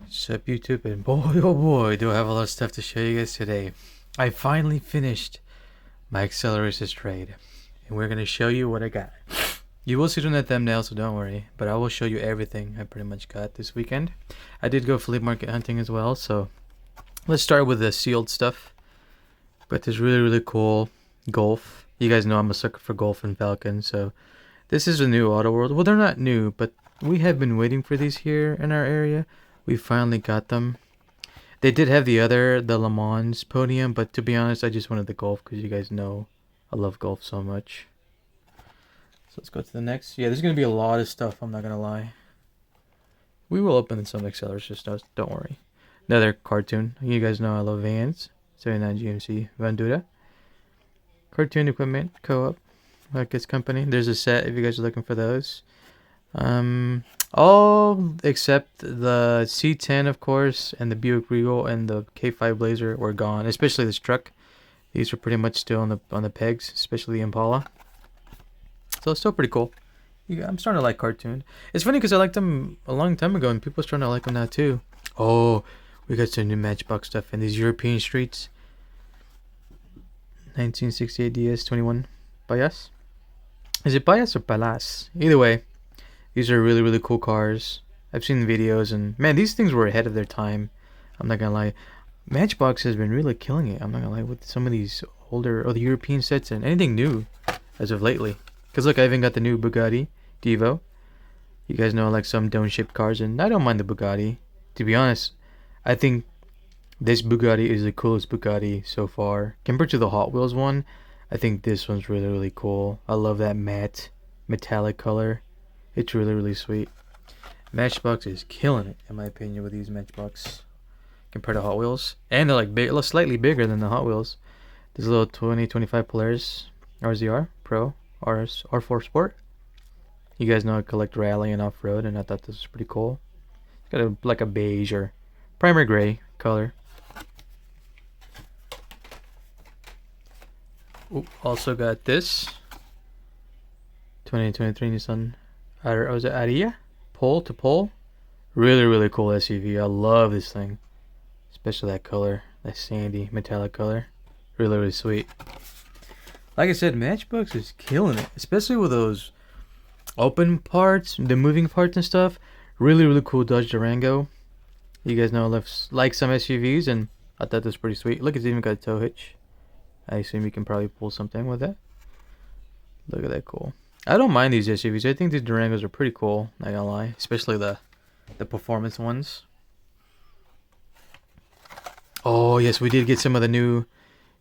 Sup YouTube, and boy oh boy do I have a lot of stuff to show you guys today. I finally finished my Acceleracer trade, and we're gonna show you what I got. You will see it on the thumbnail, so don't worry, but I will show you everything I pretty much got this weekend. I did go flea market hunting as well, so let's start with the sealed stuff. But this really cool Golf. You guys know I'm a sucker for Golf and Falcon, so this is a new auto world. Well, they're not new, but we have been waiting for these here in our area. We finally got them. They did have the Le Mans podium, but to be honest, I just wanted the Golf because you guys know I love Golf so much. So let's go to the next. Yeah, there's going to be a lot of stuff, I'm not going to lie. We will open some Acceleracer stuff, don't worry. Another cartoon. You guys know I love Vans. 79 GMC Vandura. Cartoon equipment, co-op. Like its company. There's a set if you guys are looking for those. All except the C10, of course, and the Buick Regal and the K5 Blazer were gone. Especially this truck. These are pretty much still on the pegs, especially the Impala. So it's still pretty cool. I'm starting to like cartoon. It's funny because I liked them a long time ago, and people are starting to like them now too. Oh, we got some new Matchbox stuff in these European streets. 1968 DS21 Bias. Is it Bias or Palas? Either way, these are really cool cars. I've seen the videos, and man, these things were ahead of their time. I'm not gonna lie. Matchbox has been really killing it. I'm not gonna lie with some of these older or the European sets and anything new as of lately. Cause look, I even got the new Bugatti Divo. You guys know I like some dome-shaped cars, and I don't mind the Bugatti. To be honest, I think this Bugatti is the coolest Bugatti so far. Compared to the Hot Wheels one, I think this one's really cool. I love that matte metallic color. It's really sweet. Matchbox is killing it, in my opinion, with these Matchbox compared to Hot Wheels. And they're like big, slightly bigger than the Hot Wheels. This little 2025 Polaris RZR Pro R4 Sport. You guys know I collect rally and off-road, and I thought this was pretty cool. It's got like a beige or primer gray color. Ooh, also got this 2023 Nissan Ariya pole to pole. Really cool SUV. I love this thing, especially that color, that sandy metallic color. Really sweet. Like I said, Matchbox is killing it, especially with those open parts, the moving parts and stuff. Really cool Dodge Durango. You guys know I like some SUVs, and I thought this was pretty sweet. Look, it's even got a tow hitch. I assume you can probably pull something with that. Look at that, cool. I don't mind these SUVs. I think these Durangos are pretty cool, not gonna lie. Especially the performance ones. Oh yes, we did get some of the new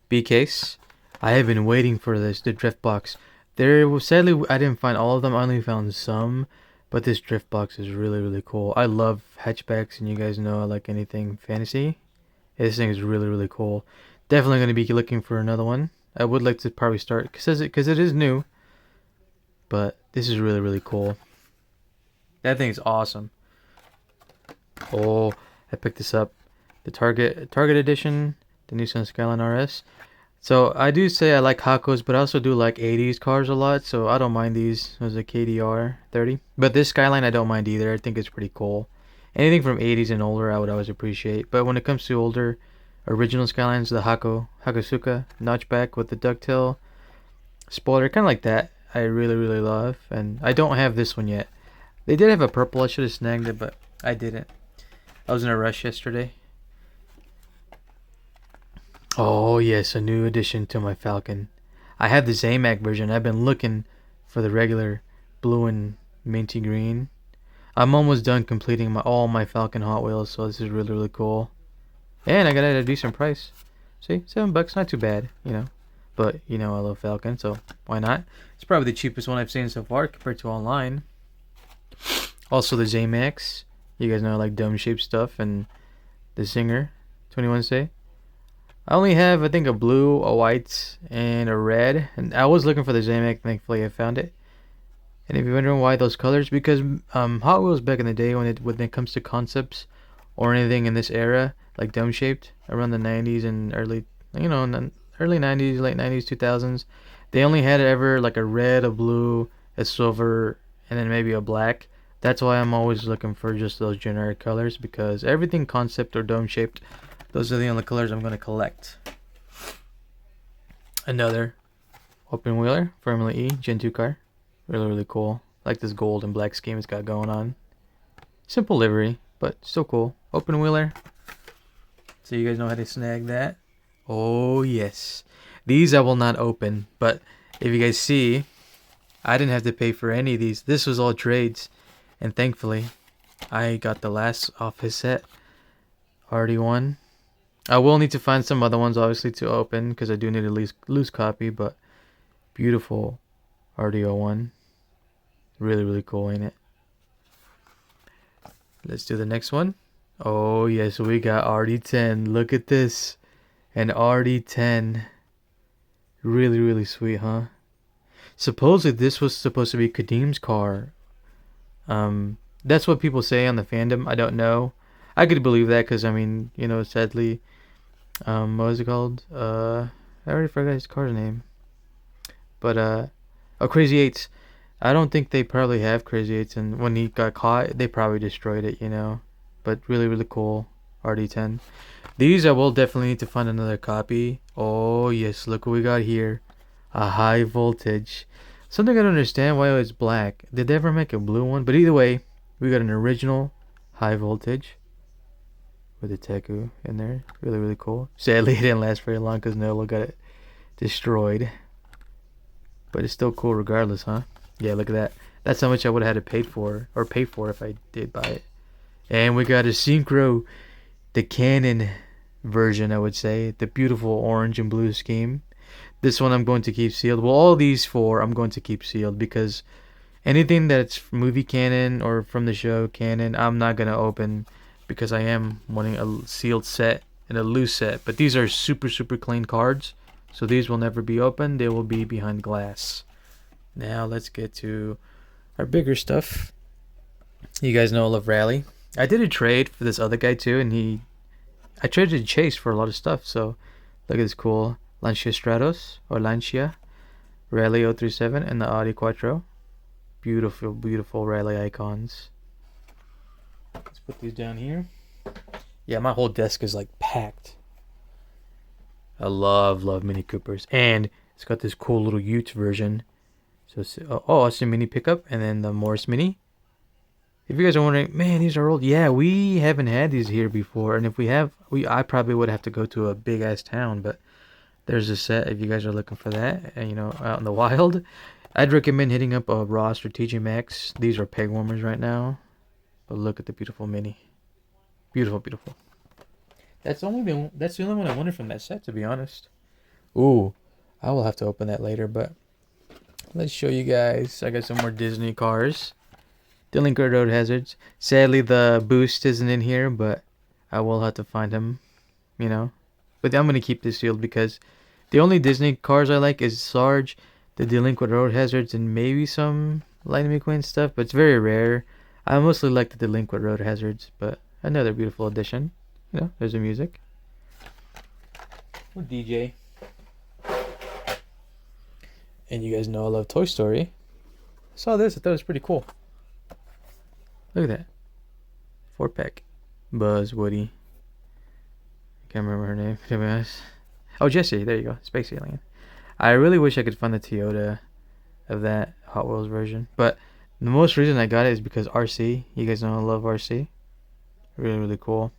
B case. I have been waiting for this, the drift box. Sadly, I didn't find all of them. I only found some. But this drift box is really cool. I love hatchbacks, and you guys know I like anything fantasy. This thing is really cool. Definitely going to be looking for another one. I would like to probably start because it is new. But this is really cool. That thing is awesome. Oh, I picked this up. The Target edition, the Nissan Skyline RS. So I do say I like Hakos, but I also do like 80s cars a lot, so I don't mind these. There's a KDR 30. But this Skyline I don't mind either. I think it's pretty cool. Anything from 80s and older I would always appreciate. But when it comes to older original Skylines, the Hakosuka notchback with the ducktail spoiler, kind of like that, I really love. And I don't have this one yet. They did have a purple. I should have snagged it, but I didn't. I was in a rush yesterday. Oh yes, a new addition to my Falcon. I have the Zamac version. I've been looking for the regular blue and minty green. I'm almost done completing all my Falcon Hot Wheels, so this is really cool. And I got it at a decent price. See, $7, not too bad, you know. But you know I love Falcon, so why not? It's probably the cheapest one I've seen so far compared to online. Also the Zamacs. You guys know I like dome-shaped stuff, and the Singer 21C. I only have, I think, a blue, a white, and a red. And I was looking for the Zamac. Thankfully, I found it. And if you're wondering why those colors, because Hot Wheels back in the day, when it comes to concepts or anything in this era, like dome-shaped, around the 90s and early 90s, late 90s, 2000s, they only had ever like a red, a blue, a silver, and then maybe a black. That's why I'm always looking for just those generic colors, because everything concept or dome shaped, those are the only colors I'm going to collect. Another open wheeler, Formula E Gen 2 car. Really cool. Like this gold and black scheme it's got going on. Simple livery, but still cool. Open wheeler. So you guys know how to snag that. Oh yes. These I will not open, but if you guys see, I didn't have to pay for any of these. This was all trades. And thankfully, I got the last off his set. RD1. I will need to find some other ones, obviously, to open, because I do need a loose copy, but beautiful RD01. Really cool, ain't it? Let's do the next one. Oh, yes, we got RD10. Look at this. An RD10. Really sweet, huh? Supposedly, this was supposed to be Kadim's car. That's what people say on the fandom. I don't know. I could believe that because, I mean, you know, sadly, what was it called? I already forgot his car's name. But, oh, Crazy Eights. I don't think they probably have Crazy Eights, and when he got caught, they probably destroyed it, you know. But really cool. RD10. These I will definitely need to find another copy. Oh, yes, look what we got here. A high voltage. Something I don't understand why it was black. Did they ever make a blue one? But either way, we got an original high voltage with a Teku in there. Really cool. Sadly, it didn't last very long because Nola got it destroyed. But it's still cool regardless, huh? Yeah, look at that. That's how much I would have had to pay for if I did buy it. And we got a Synchro, the Canon version, I would say. The beautiful orange and blue scheme. This one I'm going to keep sealed. Well, all these four I'm going to keep sealed because anything that's movie canon or from the show canon, I'm not going to open because I am wanting a sealed set and a loose set. But these are super clean cards, so these will never be opened. They will be behind glass. Now let's get to our bigger stuff. You guys know I love Rally. I did a trade for this other guy too, and I traded Chase for a lot of stuff. So look at this cool Lancia Stratos or Lancia Rally 037 and the Audi Quattro. Beautiful Rally icons. Let's put these down here. Yeah, my whole desk is like packed. I love Mini Coopers, and it's got this cool little Ute version. So it's a mini pickup, and then the Morris Mini. If you guys are wondering, man, these are old. Yeah, we haven't had these here before, and if we have, I probably would have to go to a big ass town. But there's a set if you guys are looking for that, and you know, out in the wild. I'd recommend hitting up a Ross or TJ Maxx. These are peg warmers right now. But look at the beautiful Mini. Beautiful. That's the only one I wanted from that set, to be honest. Ooh, I will have to open that later, but let's show you guys. I got some more Disney cars. Delinquent Road Hazards. Sadly, the Boost isn't in here, but I will have to find him, you know. But I'm going to keep this sealed because the only Disney cars I like is Sarge, the Delinquent Road Hazards, and maybe some Lightning McQueen stuff, but it's very rare. I mostly like the Delinquent Road Hazards, but another beautiful addition. You know, there's the music. With DJ. And you guys know I love Toy Story. I saw this, I thought it was pretty cool. Look at that. 4-pack. Buzz, Woody. Can't remember her name, to be honest. Oh, Jessie, there you go. Space Alien. I really wish I could find the Toyota of that Hot Wheels version. But the most reason I got it is because RC. You guys know I love RC. Really cool.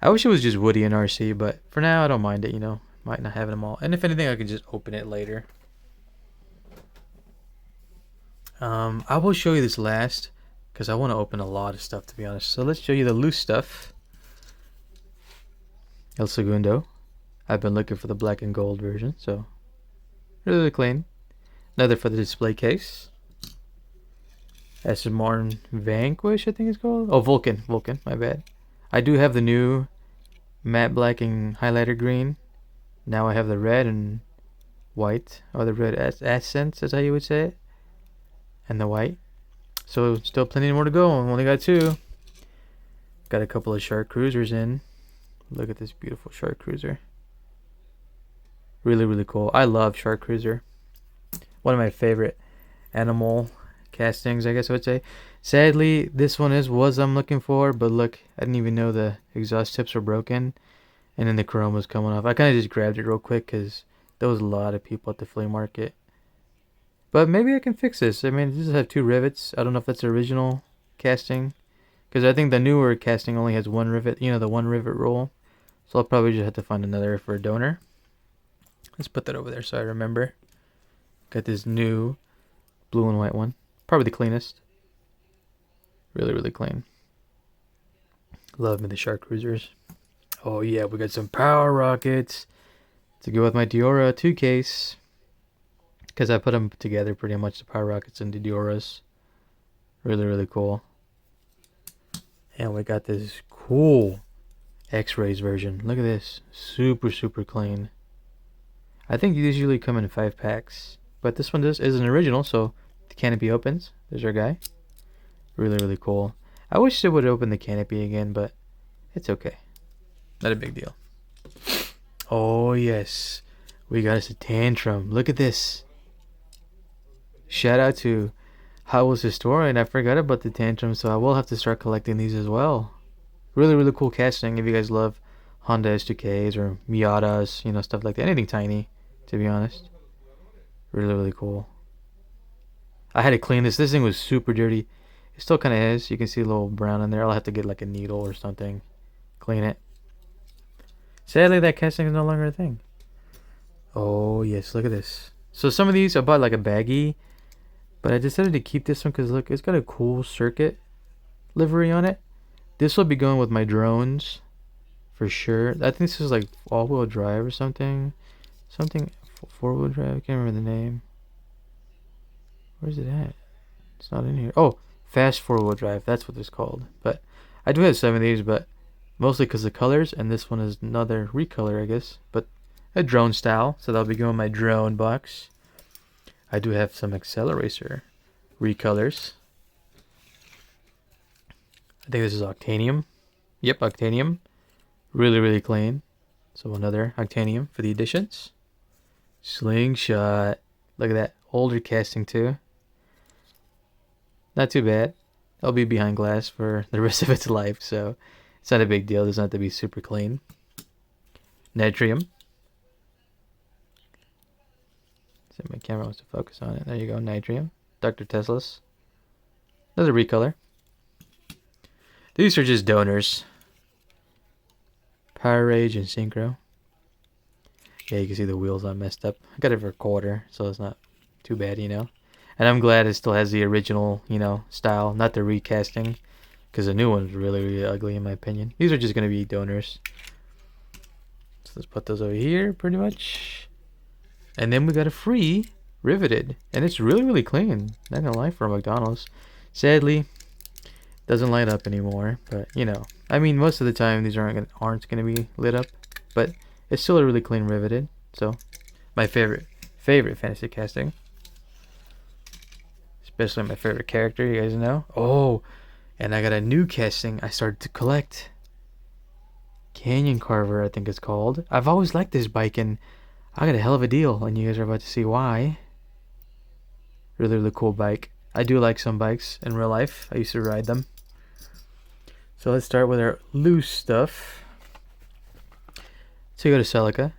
I wish it was just Woody and RC, but for now I don't mind it, you know. Might not have them all. And if anything, I could just open it later. I will show you this last because I want to open a lot of stuff, to be honest. So let's show you the loose stuff. El Segundo. I've been looking for the black and gold version, so really clean. Another for the display case. Aston Martin Vanquish, I think it's called. Oh, Vulcan, my bad. I do have the new matte black and highlighter green. Now I have the red and white, or the red accents, is how you would say it, and the white. So still plenty more to go. I've only got 2. Got a couple of Shark Cruisers in. Look at this beautiful Shark Cruiser. Really cool. I love Shark Cruiser. One of my favorite animal castings, I guess I would say. Sadly, this one was I'm looking for, but look, I didn't even know the exhaust tips were broken, and then the chrome was coming off. I kind of just grabbed it real quick because there was a lot of people at the flea market. But maybe I can fix this. I mean, this does have 2 rivets. I don't know if that's original casting, because I think the newer casting only has 1 rivet, you know, the 1 rivet roll. So I'll probably just have to find another for a donor. Let's put that over there so I remember. Got this new blue and white one. Probably the cleanest. Really, really clean. Love me the Shark Cruisers. Oh yeah, we got some power rockets to go with my Diora 2 case. Because I put them together pretty much, the power rockets and the Dioras. Really, really cool. And we got this cool X-Rays version. Look at this. Super, super clean. I think these usually come in 5 packs. But this one is an original, so the canopy opens. There's our guy. Really, really cool. I wish it would open the canopy again, but it's okay. Not a big deal. Oh, yes. We got us a Tantrum. Look at this. Shout out to Hot Wheels Historian. I forgot about the Tantrum, so I will have to start collecting these as well. Really, really cool casting if you guys love Honda S2Ks or Miatas, you know, stuff like that. Anything tiny, to be honest. Really, really cool. I had to clean this. This thing was super dirty. It still kind of is. You can see a little brown in there. I'll have to get like a needle or something. Clean it. Sadly, that casting is no longer a thing. Oh, yes. Look at this. So some of these, I bought like a baggie. But I decided to keep this one because, look, it's got a cool circuit livery on it. This will be going with my drones. For sure. I think this is like all-wheel drive or something. Something 4-wheel drive. I can't remember the name. Where's it at? It's not in here. Oh, fast 4-wheel drive. That's what it's called. But I do have some of these, but mostly because of colors. And this one is another recolor, I guess. But a drone style. So that'll be going in my drone box. I do have some Acceleracer recolors. I think this is Octanium. Yep, Octanium. Really, really clean. So another Octanium for the additions. Slingshot. Look at that. Older casting too. Not too bad. I'll be behind glass for the rest of its life, so it's not a big deal. It doesn't have to be super clean. Natrium. See if my camera wants to focus on it. There you go. Natrium. Dr. Tesla's. Another recolor. These are just donors. Power Rage and Synchro. Yeah, you can see the wheels are messed up. I got it for a quarter, so it's not too bad, you know. And I'm glad it still has the original, you know, style, not the recasting. Because the new one's really, really ugly in my opinion. These are just going to be donors. So let's put those over here, pretty much. And then we got a free riveted. And it's really, really clean. Not going to lie, for McDonald's. Sadly, doesn't light up anymore. But, you know, I mean, most of the time these aren't gonna be lit up. But it's still a really clean riveted. So, my favorite fantasy casting. Especially my favorite character, you guys know. Oh, and I got a new casting I started to collect. Canyon Carver, I think it's called. I've always liked this bike, and I got a hell of a deal, and you guys are about to see why. Really, really cool bike. I do like some bikes in real life. I used to ride them. So let's start with our loose stuff. So you go to Celica.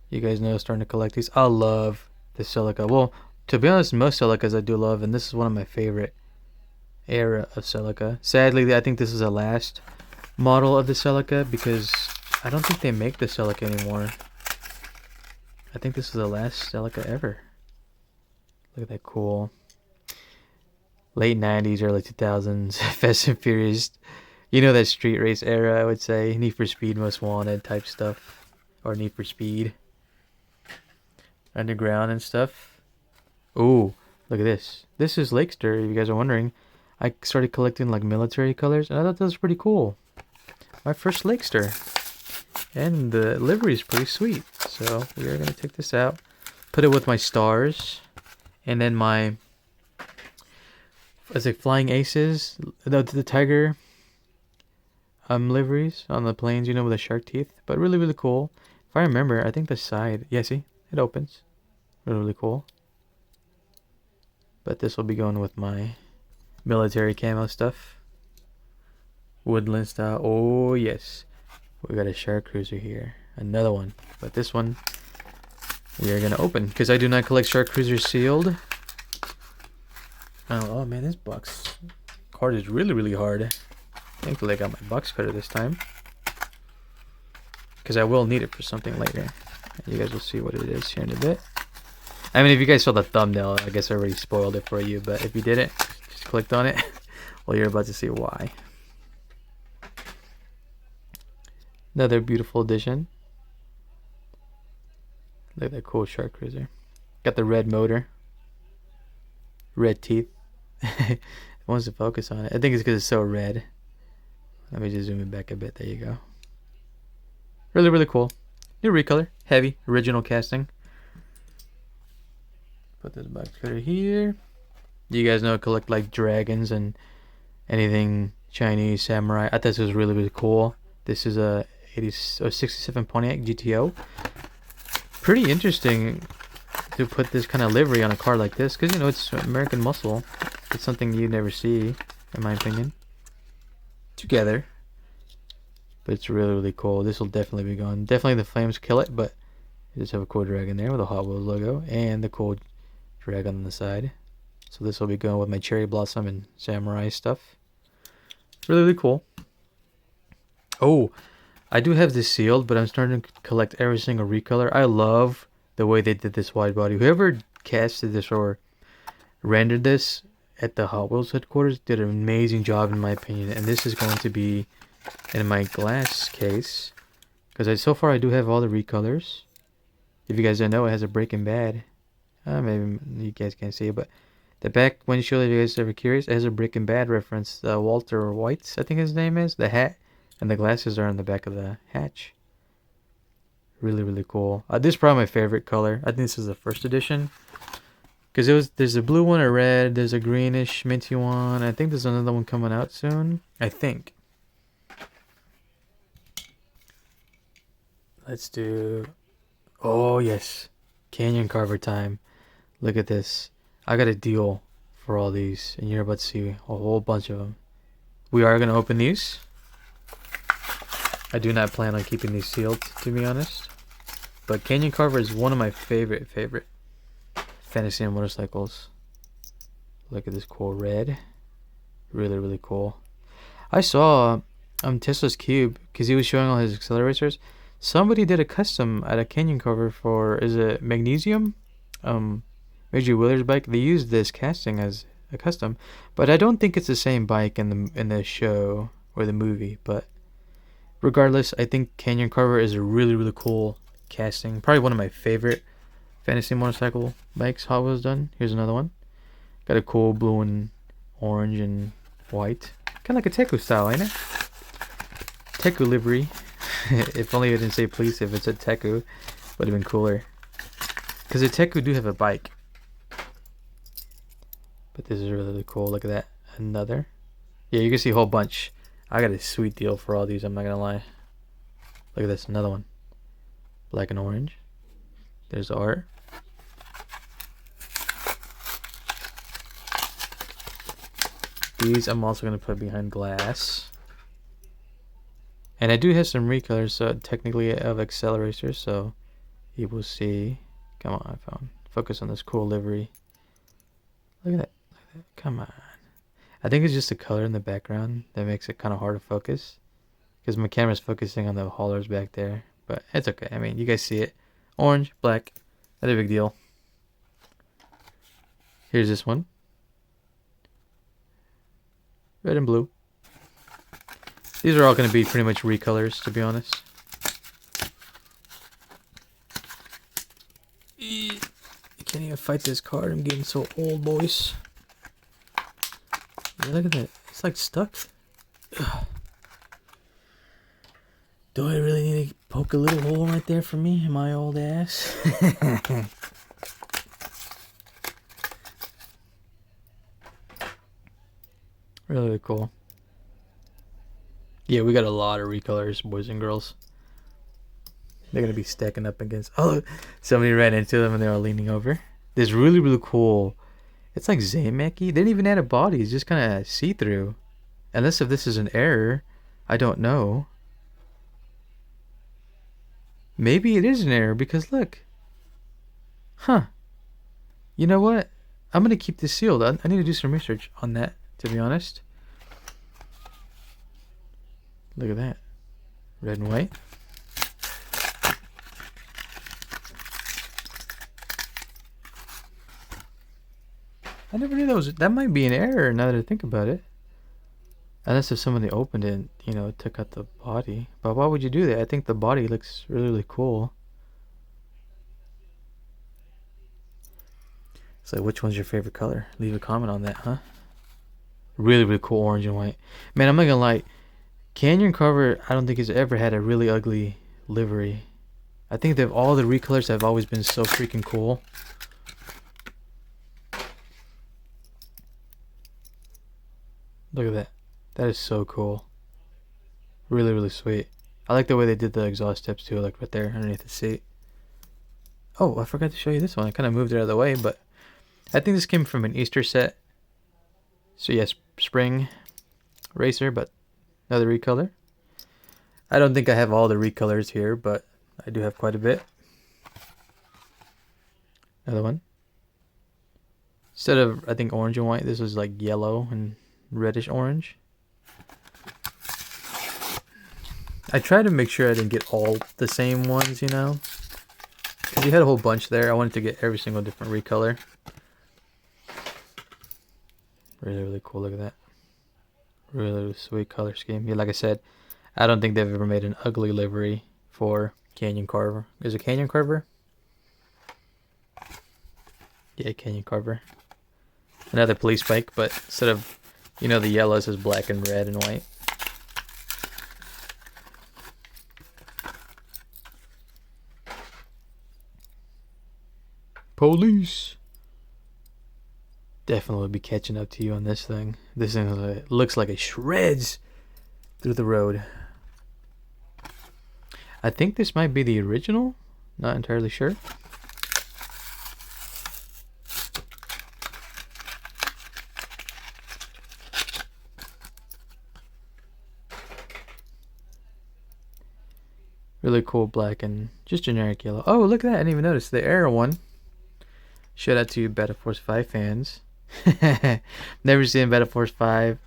You guys know I'm starting to collect these. I love the Celica. Well, to be honest, most Celicas I do love, and this is one of my favorite era of Celica. Sadly, I think this is the last model of the Celica because I don't think they make the Celica anymore. I think this is the last Celica ever. Look at that cool late 90s, early 2000s Fast and Furious. You know, that street race era, I would say. Need for Speed, Most Wanted type stuff. Or Need for Speed. Underground and stuff. Ooh, look at this. This is Lakester, if you guys are wondering. I started collecting like military colors, and I thought that was pretty cool. My first Lakester. And the livery is pretty sweet. So we are going to take this out. Put it with my stars. And then my... It's like Flying Aces. The tiger liveries on the planes, you know, with the shark teeth. But really, really cool. If I remember, I think the side... Yeah, see? It opens. Really, really cool. But this will be going with my military camo stuff. Woodland style. Oh yes. We got a shark cruiser here. Another one. But this one we are gonna open because I do not collect shark cruisers sealed. Oh man, this box card is really hard. Thankfully I got my box cutter this time, because I will need it for something later. You guys will see what it is here in a bit. I mean, if you guys saw the thumbnail, I guess I already spoiled it for you, but if you didn't, just clicked on it, well, you're about to see why. Another beautiful addition. Look at that cool shark cruiser. Got the red motor. Red teeth. It wants to focus on it. I think it's because it's so red. Let me just zoom it back a bit. There you go. Really cool. New recolor. Heavy. Original casting. Put this box cutter here. You guys know I collect like dragons and anything Chinese samurai. I thought this was really cool. This is a 67 Pontiac GTO. Pretty interesting to put this kind of livery on a car like this, because you know it's American muscle. It's something you never see, in my opinion, together. But it's really cool. This will definitely be gone. Definitely the flames kill it, but you just have a cool dragon there with a Hot Wheels logo and the cool dragon on the side. So this will be going with my cherry blossom and samurai stuff. Really cool. Oh, I do have this sealed, but I'm starting to collect every single recolor. I love the way they did this wide body. Whoever casted this or rendered this at the Hot Wheels headquarters did an amazing job, in my opinion. And this is going to be in my glass case, because so far I do have all the recolors. If you guys don't know, it has a Breaking Bad. Maybe you guys can't see it, but the back windshield, if you guys are ever curious, it has a Breaking Bad reference. Walter White, I think his name is. The hat and the glasses are on the back of the hatch. Really cool. This is probably my favorite color. I think this is the first edition, because there's a blue one, a red, there's a greenish minty one. I think there's another one coming out soon. I think. Let's do. Oh yes, Canyon Carver time. Look at this. I got a deal for all these, and you're about to see a whole bunch of them. We are gonna open these. I do not plan on keeping these sealed, to be honest. But Canyon Carver is one of my favorite fantasy and motorcycles. Look at this cool red. Really cool. I saw Tesla's Cube, because he was showing all his acceleracers. Somebody did a custom at a Canyon Carver for, is it Magnesium? Major Wheeler's bike. They used this casting as a custom, but I don't think it's the same bike in the show or the movie. But regardless, I think Canyon Carver is a really cool casting. Probably one of my favorite fantasy motorcycle bikes Hot Wheels done. Here's another one. Got a cool blue and orange and white. Kind of like a Teku style, ain't it? Teku livery. If only it didn't say police. If it's a Teku, would have been cooler. Because the Teku do have a bike. But this is really cool. Look at that. Another. Yeah, you can see a whole bunch. I got a sweet deal for all these, I'm not gonna lie. Look at this, another one. Black and orange. There's the art. These I'm also gonna put behind glass. And I do have some recolors, technically of Acceleracer, so you will see. Come on, iPhone. Focus on this cool livery. Look at that. Come on. I think it's just the color in the background that makes it kind of hard to focus, because my camera's focusing on the haulers back there. But it's okay. I mean, you guys see it. Orange, black. Not a big deal. Here's this one. Red and blue. These are all going to be pretty much recolors, to be honest. I can't even fight this card. I'm getting so old, boys. Yeah, look at that. It's like stuck. Ugh. Do I really need to poke a little hole right there for me, my old ass? Really cool. Yeah, we got a lot of recolors, boys and girls. They're going to be stacking up against... Oh, somebody ran into them and they were leaning over. This really cool It's like Zamek-y. They didn't even add a body. It's just kind of see-through. Unless if this is an error. I don't know. Maybe it is an error because look. Huh. You know what? I'm going to keep this sealed. I need to do some research on that, to be honest. Look at that. Red and white. I never knew that was... That might be an error now that I think about it. Unless if somebody opened it and, you know, took out the body. But why would you do that? I think the body looks really, really cool. So which one's your favorite color? Leave a comment on that, huh? Really, really cool orange and white. Man, I'm not gonna lie. Canyon Carver, I don't think has ever had a really ugly livery. I think that all the recolors have always been so freaking cool. Look at that. That is so cool. Really, really sweet. I like the way they did the exhaust tips too, like right there underneath the seat. Oh, I forgot to show you this one. I kind of moved it out of the way, but I think this came from an Easter set. So yes, spring racer, but another recolor. I don't think I have all the recolors here, but I do have quite a bit. Another one. Instead of, I think, orange and white, this was like yellow and reddish orange. I tried to make sure I didn't get all the same ones, you know. Because you had a whole bunch there. I wanted to get every single different recolor. Really, really cool. Look at that. Really, really sweet color scheme. Yeah, like I said, I don't think they've ever made an ugly livery for Canyon Carver. Is it Canyon Carver? Yeah, Canyon Carver. Another police bike, but instead of, you know, the yellows is black and red and white. Police. Definitely be catching up to you on this thing. This thing looks like it shreds through the road. I think this might be the original. Not entirely sure. Really cool black and just generic yellow. Oh, look at that. I didn't even notice. The Arrow one. Shout out to you Battle Force 5 fans. Never seen Battle Force 5.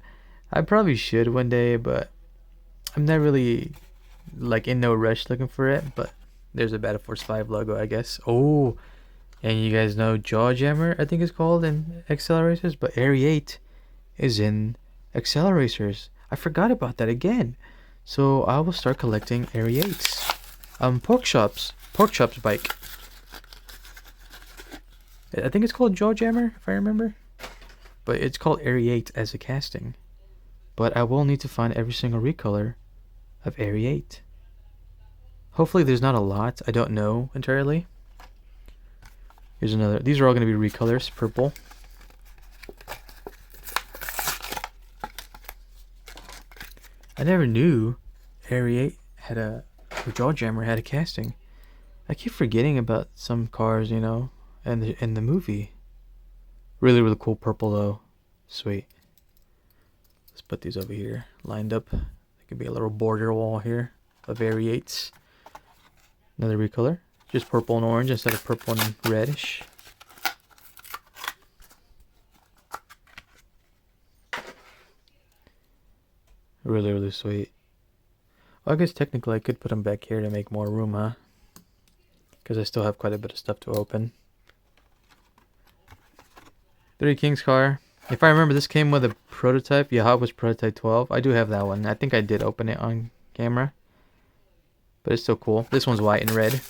I probably should one day, but I'm not really like in no rush looking for it. But there's a Battle Force 5 logo, I guess. Oh, and you guys know Jawjammer, I think it's called in Acceleracers, but Area 8 is in Acceleracers. I forgot about that again. So I will start collecting Area 8s. Pork chops bike. I think it's called Jawjammer, if I remember. But it's called Area 8 as a casting. But I will need to find every single recolor of Area 8. Hopefully there's not a lot. I don't know entirely. Here's another. These are all going to be recolors. Purple. I never knew Area 8 had a... or Jawjammer had a casting. I keep forgetting about some cars, you know, in the movie. Really, really cool purple though. Sweet. Let's put these over here, lined up. There could be a little border wall here of Area 8s. Another recolor. Just purple and orange instead of purple and reddish. Really, really sweet. Well, I guess technically I could put them back here to make more room, huh? Because I still have quite a bit of stuff to open. 3 Kings car. If I remember, this came with a prototype. Yeah, it was prototype 12. I do have that one. I think I did open it on camera. But it's still cool. This one's white and red.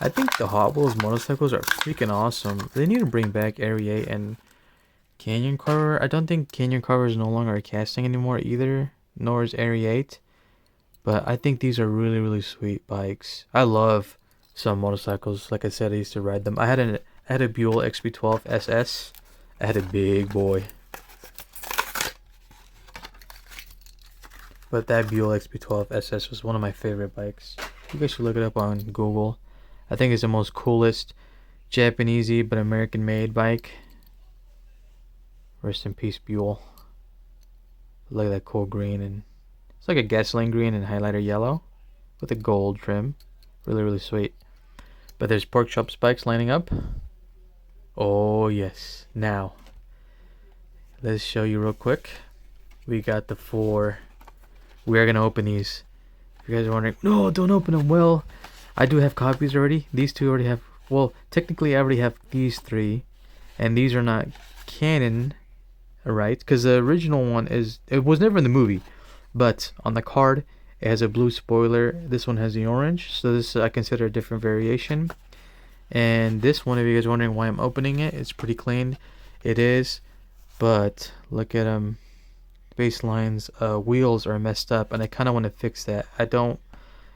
I think the Hot Wheels motorcycles are freaking awesome. They need to bring back Area 8 and Canyon Carver. I don't think Canyon Carver is no longer a casting anymore either. Nor is Area 8. But I think these are really, really sweet bikes. I love some motorcycles. Like I said, I used to ride them. I had a Buell XB12 SS. I had a big boy. But that Buell XB12 SS was one of my favorite bikes. You guys should look it up on Google. I think it's the most coolest Japanesey but American made bike. Rest in peace, Buell. Look at that cool green, and it's like a gasoline green and highlighter yellow with a gold trim. Really, really sweet. But there's pork chop spikes lining up. Oh yes. Now let's show you real quick. We got the 4. We are gonna open these. If you guys are wondering, no, don't open them. Well, I do have copies already. These 2 already have. Well, technically, I already have these 3, and these are not canon, right? Because the original one it was never in the movie, but on the card it has a blue spoiler. This one has the orange, so this I consider a different variation. And this one, if you guys are wondering why I'm opening it, it's pretty clean. It is, but look at them. Baselines, wheels are messed up, and I kind of want to fix that. I don't.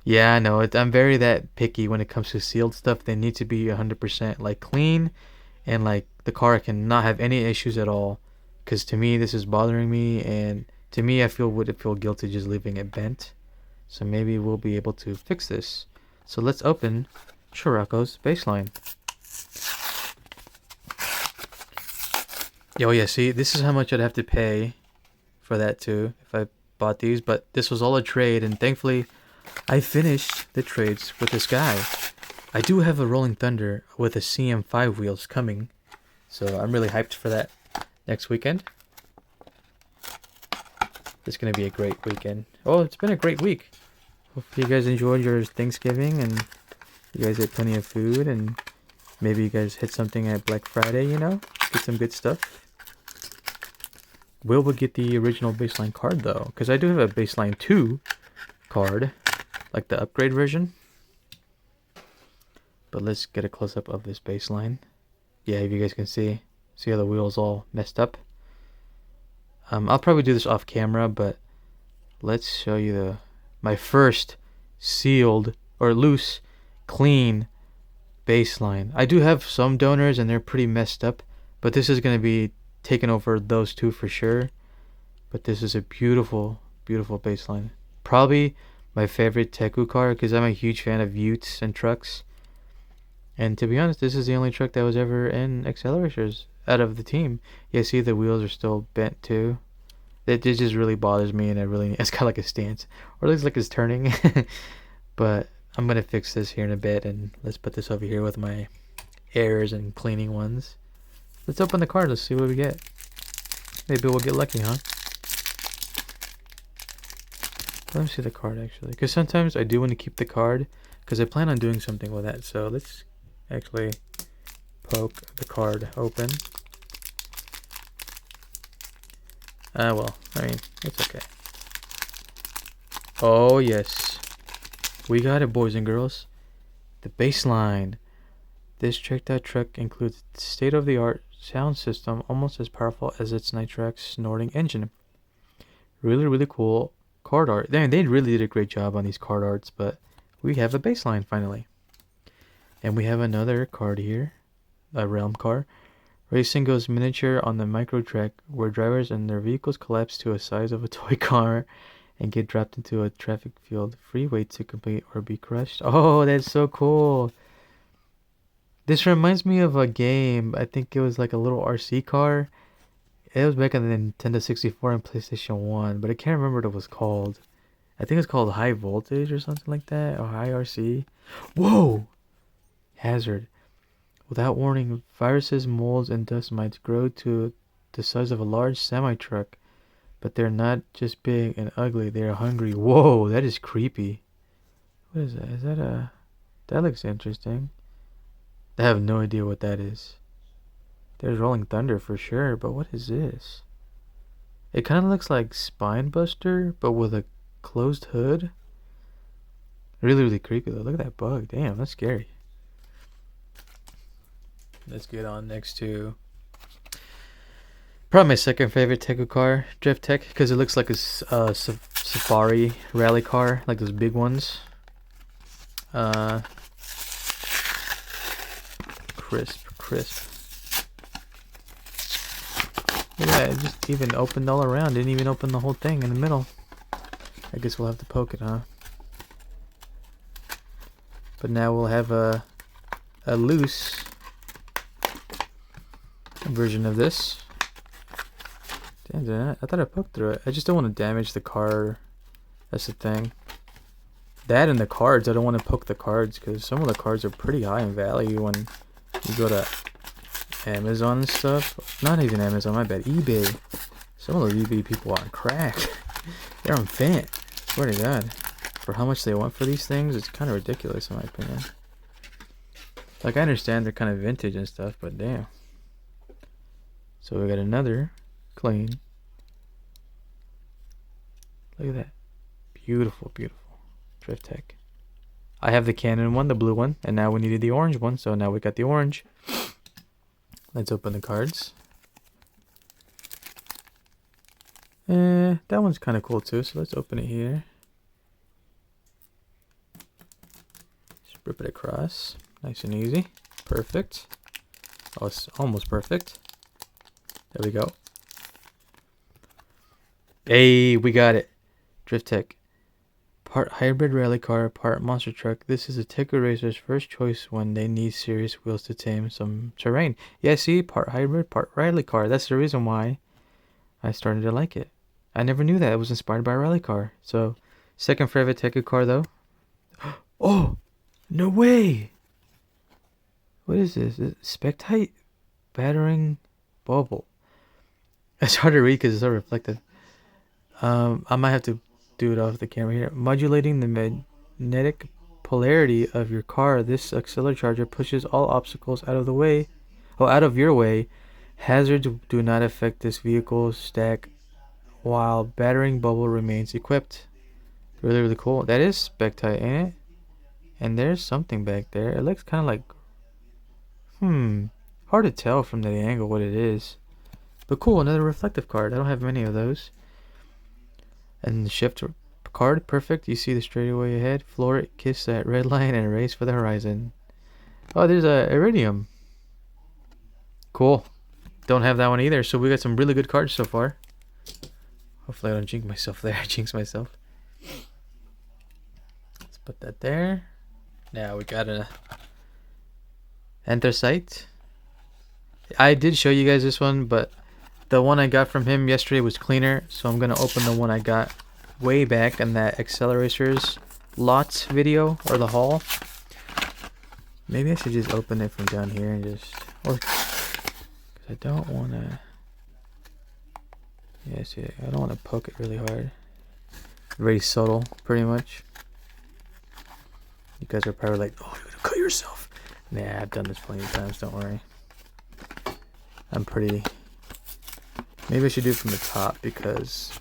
Yeah, I know. I'm very that picky when it comes to sealed stuff. They need to be 100% like clean, and like the car cannot have any issues at all. Because to me, this is bothering me, and to me, I would feel guilty just leaving it bent. So maybe we'll be able to fix this. So let's open Scirocco's baseline. Oh yeah, see, this is how much I'd have to pay for that too if I bought these, but this was all a trade, and thankfully I finished the trades with this guy. I do have a Rolling Thunder with a CM5 wheels coming, so I'm really hyped for that next weekend. It's gonna be a great weekend. Oh, it's been a great week. Hope you guys enjoyed your Thanksgiving, and you guys ate plenty of food, and maybe you guys hit something at Black Friday, you know, get some good stuff. Will we get the original baseline card though? Because I do have a baseline 2 card, like the upgrade version. But let's get a close-up of this baseline. Yeah, if you guys can see how the wheel's all messed up. I'll probably do this off camera, but let's show you my first sealed or loose, clean baseline. I do have some donors and they're pretty messed up, but this is going to be taking over those 2 for sure. But this is a beautiful, beautiful baseline. Probably my favorite Teku car, because I'm a huge fan of utes and trucks. And to be honest, this is the only truck that was ever in Acceleracers out of the team. Yeah, see the wheels are still bent too. It just really bothers me, and it's got like a stance, or it looks like it's turning. But I'm gonna fix this here in a bit, and let's put this over here with my airs and cleaning ones. Let's open the card. Let's see what we get. Maybe we'll get lucky, huh? Let me see the card actually, because sometimes I do want to keep the card because I plan on doing something with that. So let's actually poke the card open. Well, I mean, it's okay. Oh yes, we got it, boys and girls. The baseline. This tricked out truck includes state-of-the-art sound system, almost as powerful as its Nitrax snorting engine. Really, really cool card art. They really did a great job on these card arts, but we have a baseline finally. And we have another card here, a Realm car. Racing goes miniature on the micro track where drivers and their vehicles collapse to a size of a toy car and get dropped into a traffic field. Free wait to complete or be crushed. Oh, that's so cool. This reminds me of a game. I think it was like a little RC car. It was back on the Nintendo 64 and PlayStation 1, but I can't remember what it was called. I think it's called High Voltage or something like that, or High RC. Whoa! Hazard. Without warning, viruses, molds, and dust mites grow to the size of a large semi-truck, but they're not just big and ugly, they are hungry. Whoa, that is creepy. What is that? Is that a... That looks interesting. I have no idea what that is. There's Rolling Thunder for sure, but what is this? It kind of looks like Spinebuster, but with a closed hood. Really, really creepy though. Look at that bug. Damn, that's scary. Let's get on next to probably my second favorite Teku car, Drift Tech, because it looks like a safari rally car, like those big ones. Crisp. Look at that, it just even opened all around. Didn't even open the whole thing in the middle. I guess we'll have to poke it, huh? But now we'll have a a loose version of this. Damn, I thought I poked through it. I just don't want to damage the card. That's the thing. That and the cards, I don't want to poke the cards because some of the cards are pretty high in value when you go to Amazon and stuff. Not even Amazon, my bad. eBay. Some of those eBay people are on crack. They're on Fant. Swear to God. For how much they want for these things, it's kind of ridiculous in my opinion. Like, I understand they're kind of vintage and stuff, but damn. So we got another clean. Look at that. Beautiful, beautiful. Drift Tech. I have the Canon one, the blue one, and now we needed the orange one, so now we got the orange. Let's open the cards. That one's kind of cool too, so let's open it here. Just rip it across. Nice and easy. Perfect. Oh, it's almost perfect. There we go. Hey, we got it. Drift Tech. Part hybrid rally car, part monster truck. This is a Acceleracer's first choice when they need serious wheels to tame some terrain. Yeah, see, part hybrid, part rally car. That's the reason why I started to like it. I never knew that it was inspired by a rally car. So, second favorite Teku car though. Oh, no way! What is this? Spectite battering bubble. It's hard to read because it's so reflective. I might have to do it off the camera here. Modulating the magnetic polarity of your car, this accelerator pushes all obstacles out of the way. Oh, out of your way. Hazards do not affect this vehicle's stack while battering bubble remains equipped. Really, really cool. That is Spectite, ain't it? And there's something back there. It looks kind of like... hard to tell from the angle what it is. But cool, another reflective card. I don't have many of those. And the shift card, perfect. You see the straightaway ahead. Floor it, kiss that red line, and race for the horizon. Oh, there's a iridium. Cool. Don't have that one either. So we got some really good cards so far. Hopefully I don't jinx myself there. Jinx myself. Let's put that there. Now we got a anthracite. I did show you guys this one, but the one I got from him yesterday was cleaner, so I'm gonna open the one I got way back in that Acceleracers lots video or the haul. Maybe I should just open it from down here and just, or because I don't want to. Yeah, see, I don't want to poke it really hard. Very subtle, pretty much. You guys are probably like, "Oh, you're gonna cut yourself." Nah, I've done this plenty of times. Don't worry. I'm pretty. Maybe I should do it from the top because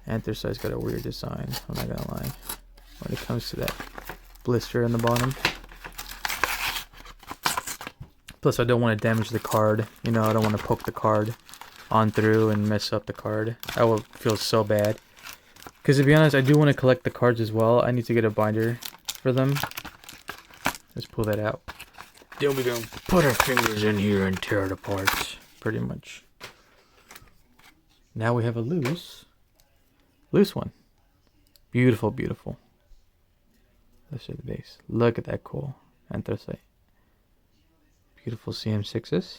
anthracite's got a weird design. I'm not gonna lie. When it comes to that blister in the bottom. Plus, I don't want to damage the card. You know, I don't want to poke the card on through and mess up the card. I will feel so bad. Because to be honest, I do want to collect the cards as well. I need to get a binder for them. Let's pull that out. Then we're gonna put our fingers in here and tear it apart. Pretty much. Now we have a loose one. Beautiful, beautiful. Let's see the base. Look at that cool anthracite. Beautiful CM6s.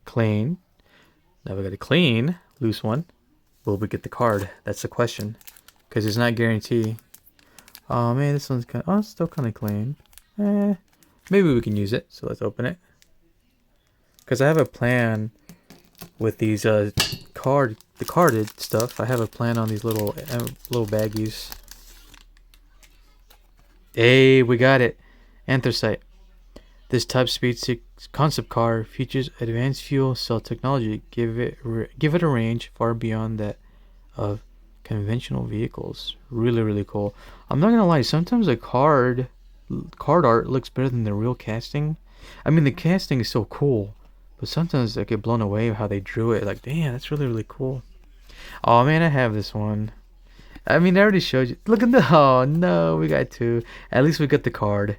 Clean. Now we got a clean loose one. Will we get the card? That's the question. Because it's not guaranteed. Oh man, this one's kind of, it's still kind of clean. Maybe we can use it. So let's open it. Because I have a plan with these the carded stuff. I have a plan on these little baggies. Hey, we got it. Anthracite. This Type Speed 6 concept car features advanced fuel cell technology. Give it a range far beyond that of conventional vehicles. Really, really cool. I'm not gonna lie. Sometimes the card art looks better than the real casting. I mean, the casting is so cool, but sometimes I get blown away with how they drew it. Like, damn, that's really, really cool. Oh man, I have this one. I mean, I already showed you. Look at the. Oh no, we got two. At least we got the car.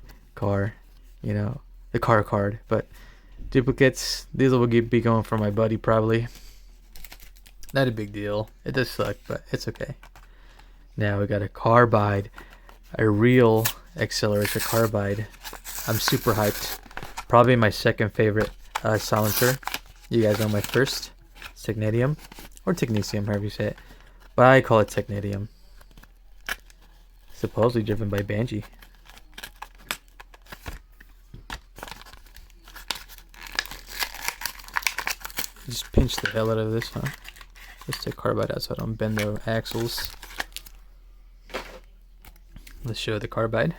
You know, the car card. But duplicates. These will be going for my buddy probably. Not a big deal. It does suck, but it's okay. Now we got a carbide. a real Acceleracer carbide. I'm super hyped. Probably my second favorite silencer. You guys know my first, Technetium, or Technetium, however you say it. But I call it Technetium. Supposedly driven by Banji. Just pinch the hell out of this, huh? Let's take carbide out so I don't bend the axles. Let's show the carbide.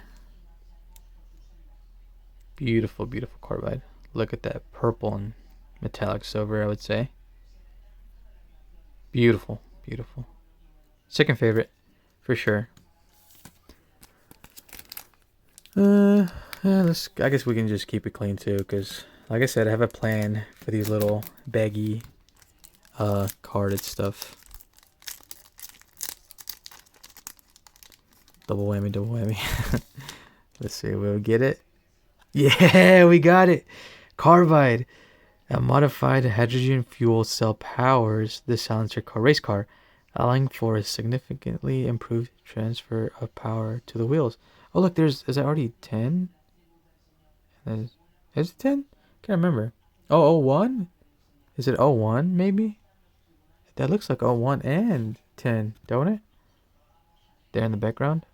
Beautiful, beautiful carbide. Look at that purple and metallic silver, I would say. Beautiful, beautiful. Second favorite, for sure. Yeah, I guess we can just keep it clean too, because like I said, I have a plan for these little baggy carded stuff. Double whammy, double whammy. Let's see, we'll get it. Yeah, we got it. Carbide. A modified hydrogen fuel cell powers the silencer car race car, allowing for a significantly improved transfer of power to the wheels. Oh look, is that already 10? Is it 10? Can't remember. Oh, 01? Is it 01 maybe? That looks like 01 and 10, don't it? There in the background.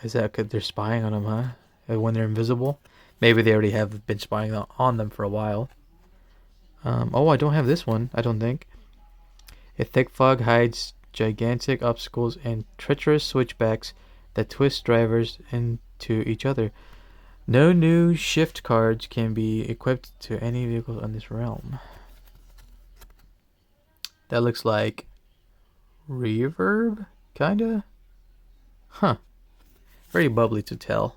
Is that because they're spying on them, huh? When they're invisible? Maybe they already have been spying on them for a while. Oh, I don't have this one, I don't think. A thick fog hides gigantic obstacles and treacherous switchbacks that twist drivers into each other. No new shift cards can be equipped to any vehicle on this realm. That looks like reverb, kinda? Huh. Very bubbly to tell.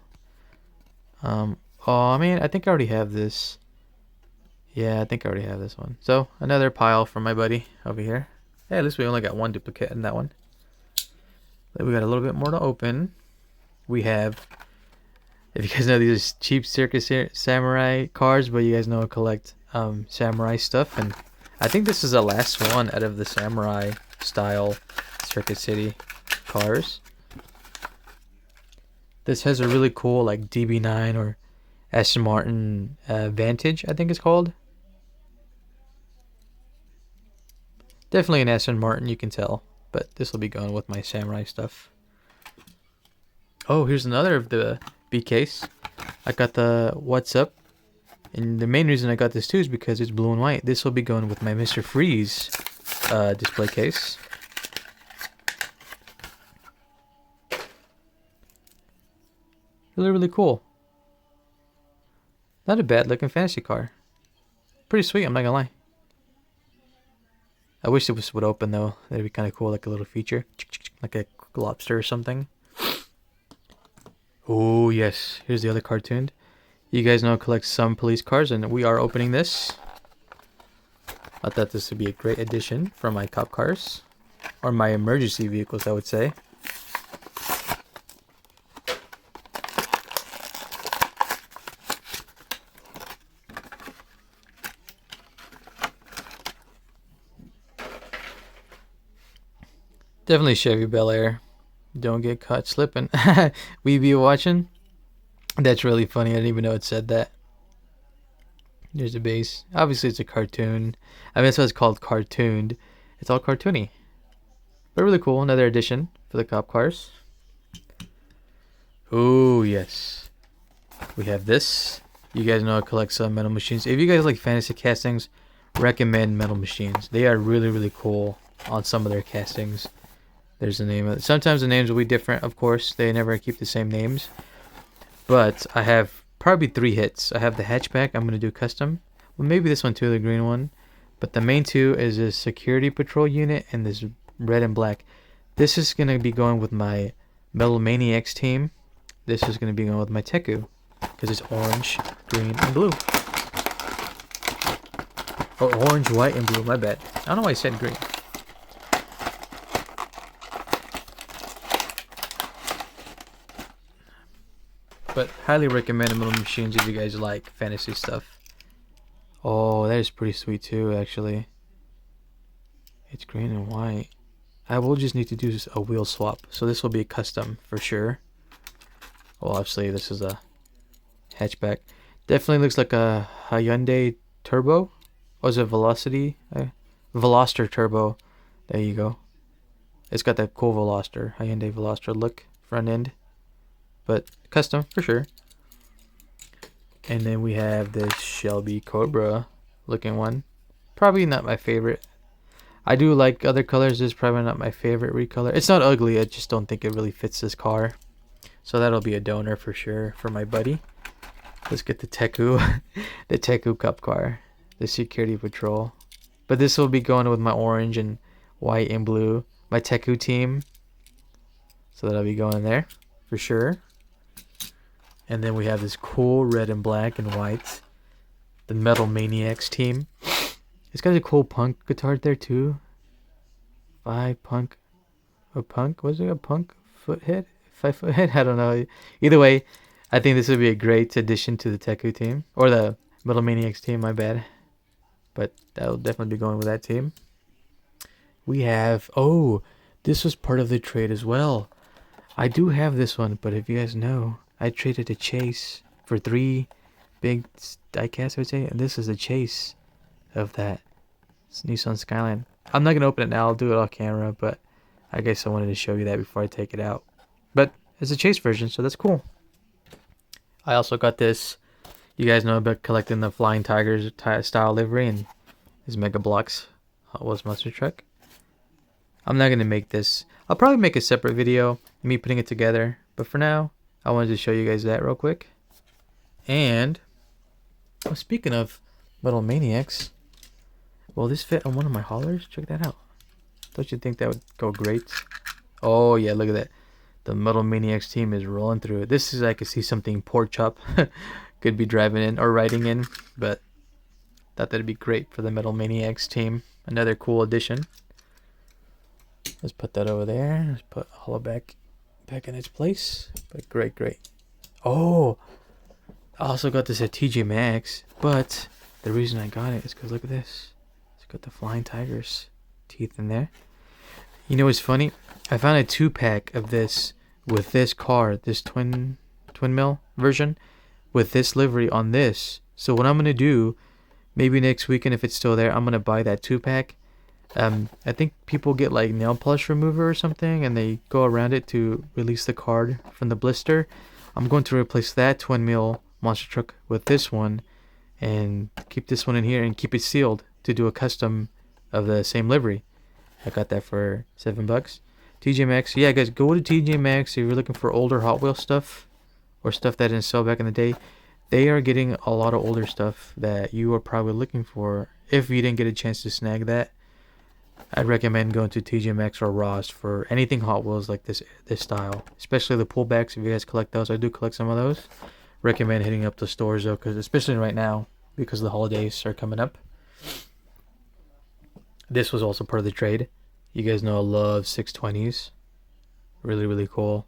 Oh man, I think I already have this. Yeah, I think I already have this one. So, another pile from my buddy over here. Hey, at least we only got one duplicate in that one. Then we got a little bit more to open. We have, if you guys know, these are cheap Circus Samurai cars, but you guys know I collect samurai stuff. And I think this is the last one out of the samurai style Circuit City cars. This has a really cool like DB9 or Aston Martin Vantage, I think it's called. Definitely an Aston Martin, you can tell. But this will be going with my samurai stuff. Oh, here's another of the B case. I got the What's Up. And the main reason I got this too is because it's blue and white. This will be going with my Mr. Freeze display case. Really, really cool. Not a bad looking fantasy car. Pretty sweet, I'm not gonna lie. I wish this would open though. That'd be kind of cool, like a little feature. Like a lobster or something. Oh yes, here's the other cartoon. You guys know I collect some police cars, and we are opening this. I thought this would be a great addition for my cop cars. Or my emergency vehicles, I would say. Definitely Chevy Bel Air. Don't get caught slipping. We be watching. That's really funny. I didn't even know it said that. There's a base. Obviously, it's a cartoon. I mean, that's why it's called cartooned. It's all cartoony. But really cool. Another addition for the cop cars. Oh, yes. We have this. You guys know I collect some metal machines. If you guys like fantasy castings, recommend metal machines. They are really, really cool on some of their castings. There's the name of it. Sometimes the names will be different, of course. They never keep the same names. But I have probably 3 hits. I have the hatchback. I'm going to do custom. Well, maybe this one too, the green one. But the main 2 is a security patrol unit and this red and black. This is going to be going with my Metal Maniacs team. This is going to be going with my Teku. Because it's orange, green, and blue. Oh, orange, white, and blue. My bad. I don't know why I said green. But highly recommend metal machines if you guys like fantasy stuff. Oh, that is pretty sweet too, actually. It's green and white. I will just need to do a wheel swap. So this will be a custom for sure. Well, obviously this is a hatchback. Definitely looks like a Hyundai Turbo. Or is it Velocity? Veloster Turbo. There you go. It's got that cool Veloster, Hyundai Veloster look, front end. But custom for sure. And then we have this Shelby Cobra looking one. Probably not my favorite. I do like other colors. This is probably not my favorite recolor. It's not ugly. I just don't think it really fits this car. So that'll be a donor for sure for my buddy. Let's get the Teku, the Teku Cup car, the Security Patrol. But this will be going with my orange and white and blue, my Teku team. So that'll be going there for sure. And then we have this cool red and black and white, the Metal Maniacs team. It's got a cool punk guitar there too. A punk? Was it a punk foothead? 5-foot head? I don't know. Either way, I think this would be a great addition to the Teku team. Or the Metal Maniacs team, my bad. But that'll definitely be going with that team. We have... Oh, this was part of the trade as well. I do have this one, but if you guys know, I traded a Chase for 3 big diecasts, I would say. And this is a Chase of that Nissan Skyline. I'm not going to open it now. I'll do it off camera, but I guess I wanted to show you that before I take it out. But it's a Chase version, so that's cool. I also got this. You guys know about collecting the Flying Tigers style livery and his Mega Bloks Hot Wheels monster truck. I'm not going to make this. I'll probably make a separate video of me putting it together. But for now, I wanted to show you guys that real quick. And well, speaking of Metal Maniacs, will this fit on one of my haulers? Check that out. Don't you think that would go great? Oh yeah, look at that. The Metal Maniacs team is rolling through it. This is, I could see something pork chop could be driving in or riding in, but thought that'd be great for the Metal Maniacs team. Another cool addition. Let's put that over there. Let's put Hollow back in its place. But great. Oh, I also got this at TJ Maxx, but the reason I got it is because look at this. It's got the Flying Tigers teeth in there. You know what's funny? I found a 2-pack of this with this car, this twin mill version, with this livery on this. So what I'm gonna do, maybe next weekend if it's still there, I'm gonna buy that 2-pack. I think people get like nail polish remover or something, and they go around it to release the card from the blister. I'm going to replace that twin mill monster truck with this one, and keep this one in here and keep it sealed to do a custom of the same livery. I got that for $7. TJ Maxx. Yeah, guys, go to TJ Maxx if you're looking for older Hot Wheels stuff or stuff that didn't sell back in the day. They are getting a lot of older stuff that you are probably looking for. If you didn't get a chance to snag that, I'd recommend going to TJ Maxx or Ross for anything Hot Wheels like this style, especially the pullbacks. If you guys collect those, I do collect some of those. Recommend hitting up the stores though, because especially right now, because the holidays are coming up. This was also part of the trade. You guys know I love 620s. Really cool.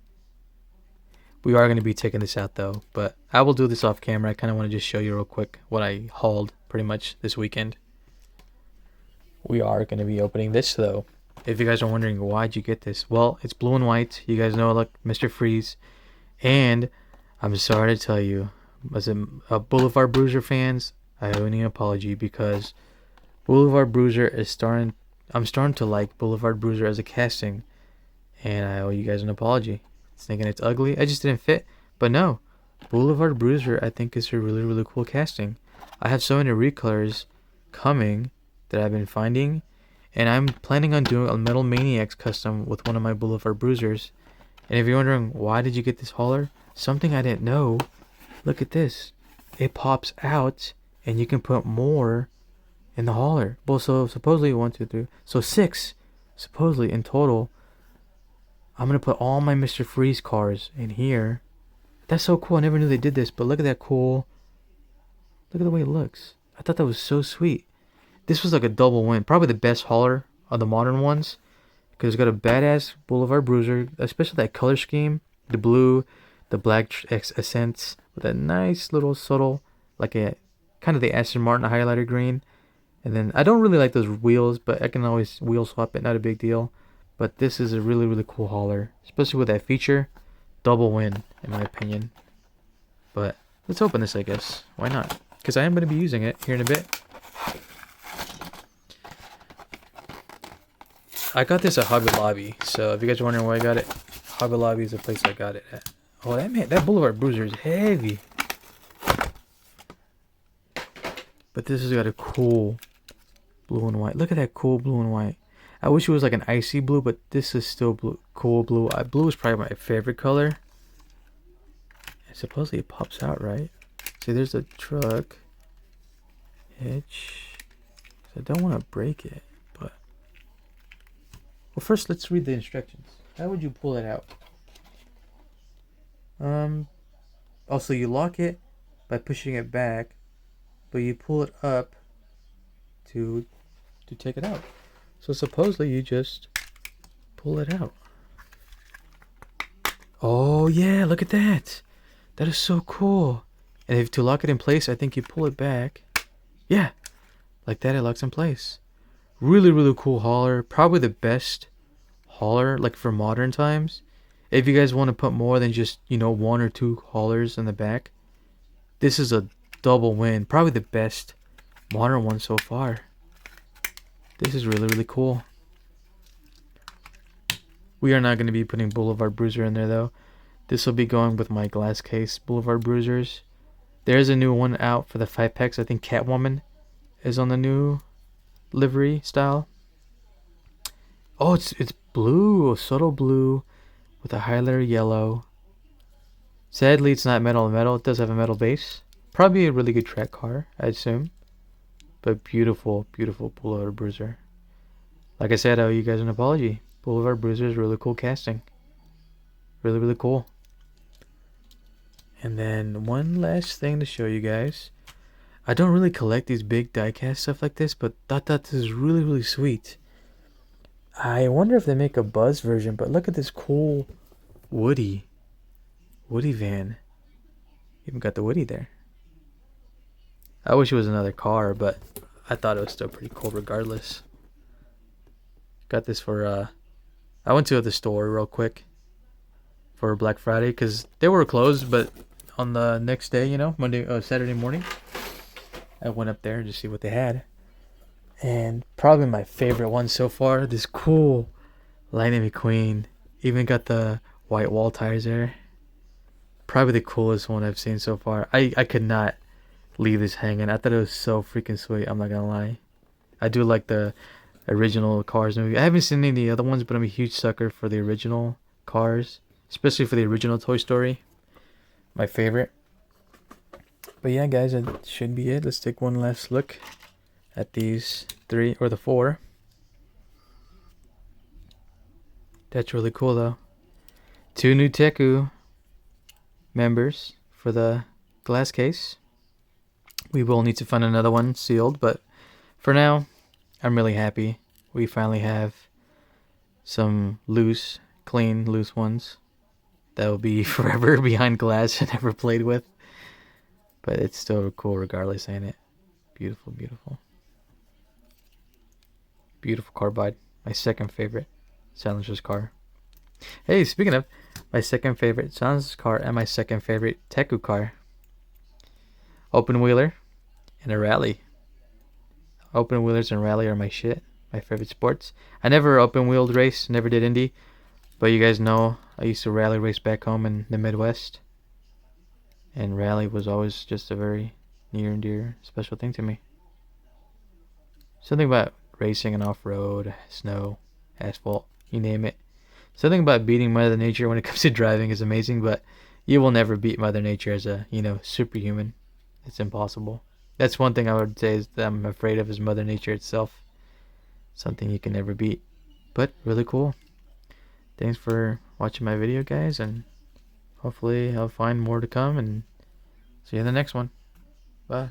We are going to be taking this out though, but I will do this off camera. I kind of want to just show you real quick what I hauled pretty much this weekend. We are going to be opening this though. If you guys are wondering why'd you get this, well, it's blue and white. You guys know, look, Mr. Freeze. And I'm sorry to tell you, as a Boulevard Bruiser fans, I owe you an apology because Boulevard Bruiser is I'm starting to like Boulevard Bruiser as a casting, and I owe you guys an apology. Thinking it's ugly, I just didn't fit. But no, Boulevard Bruiser I think is a really cool casting. I have so many recolors coming that I've been finding, and I'm planning on doing a Metal Maniacs custom with one of my Boulevard Bruisers. And if you're wondering why did you get this hauler, something I didn't know, look at this. It pops out and you can put more in the hauler. Well, so supposedly 1, 2, 3, so 6 supposedly in total. I'm gonna put all my Mr. Freeze cars in here. That's so cool. I never knew they did this, but look at that cool. Look at the way it looks. I thought that was so sweet. This was like a double win. Probably the best hauler of the modern ones, because it's got a badass Boulevard Bruiser, especially that color scheme, the blue, the black accents with a nice little subtle, like a kind of the Aston Martin highlighter green. And then I don't really like those wheels, but I can always wheel swap it, not a big deal. But this is a really, really cool hauler, especially with that feature. Double win, in my opinion. But let's open this, I guess. Why not? Because I am going to be using it here in a bit. I got this at Hobby Lobby, so if you guys are wondering where I got it, Hobby Lobby is the place I got it at. Oh, that Boulevard Bruiser is heavy. But this has got a cool blue and white. Look at that cool blue and white. I wish it was like an icy blue, but this is still blue, cool blue. Blue is probably my favorite color. And supposedly it pops out, right? See, there's a truck. Hitch. I don't want to break it, but... Well, first let's read the instructions. How would you pull it out? Also, you lock it by pushing it back, but you pull it up to take it out. So supposedly you just pull it out. Oh yeah, look at that. That is so cool. And if to lock it in place, I think you pull it back. Yeah, like that it locks in place. Really, really cool hauler. Probably the best hauler, like for modern times. If you guys want to put more than just, you know, 1 or 2 haulers in the back, this is a double win. Probably the best modern one so far. This is really, really cool. We are not going to be putting Boulevard Bruiser in there though. This will be going with my glass case Boulevard Bruisers. There's a new one out for the 5-packs. I think Catwoman is on the new livery style. Oh, it's blue, a subtle blue with a highlighter yellow. Sadly, it's not metal on metal. It does have a metal base. Probably a really good track car, I assume. But beautiful, beautiful Boulevard Bruiser. Like I said, I owe you guys an apology. Boulevard Bruiser is really cool casting. Really, really cool. And then one last thing to show you guys. I don't really collect these big diecast stuff like this, but thought that this is really, really sweet. I wonder if they make a Buzz version, but look at this cool Woody van. Even got the Woody there. I wish it was another car, but I thought it was still pretty cool regardless. Got this for, I went to the store real quick for Black Friday because they were closed, but on the next day, you know, Saturday morning, I went up there to see what they had. And probably my favorite one so far, this cool Lightning McQueen. Even got the white wall tires there. Probably the coolest one I've seen so far. I could not leave this hanging. I thought it was so freaking sweet, I'm not gonna lie. I do like the original Cars movie. I haven't seen any of the other ones, but I'm a huge sucker for the original Cars. Especially for the original Toy Story. My favorite. But yeah, guys, that should be it. Let's take one last look at these 3 or the 4. That's really cool though. 2 new Teku members for the glass case. We will need to find another one sealed, but for now, I'm really happy. We finally have some clean, loose ones that will be forever behind glass and never played with. But it's still cool regardless, ain't it? Beautiful, beautiful. Beautiful carbide. My second favorite Silencer's car. Hey, speaking of, my second favorite Silencer's car and my second favorite Teku car. Open wheeler and a rally. Open wheelers and rally are my shit. My favorite sports. I never open wheeled race, never did Indy. But you guys know I used to rally race back home in the Midwest. And rally was always just a very near and dear special thing to me. Something about racing and off-road, snow, asphalt, you name it. Something about beating Mother Nature when it comes to driving is amazing, but you will never beat Mother Nature as a, superhuman. It's impossible. That's one thing I would say is that I'm afraid of is Mother Nature itself. Something you can never beat. But really cool. Thanks for watching my video, guys, and hopefully I'll find more to come and see you in the next one. Bye.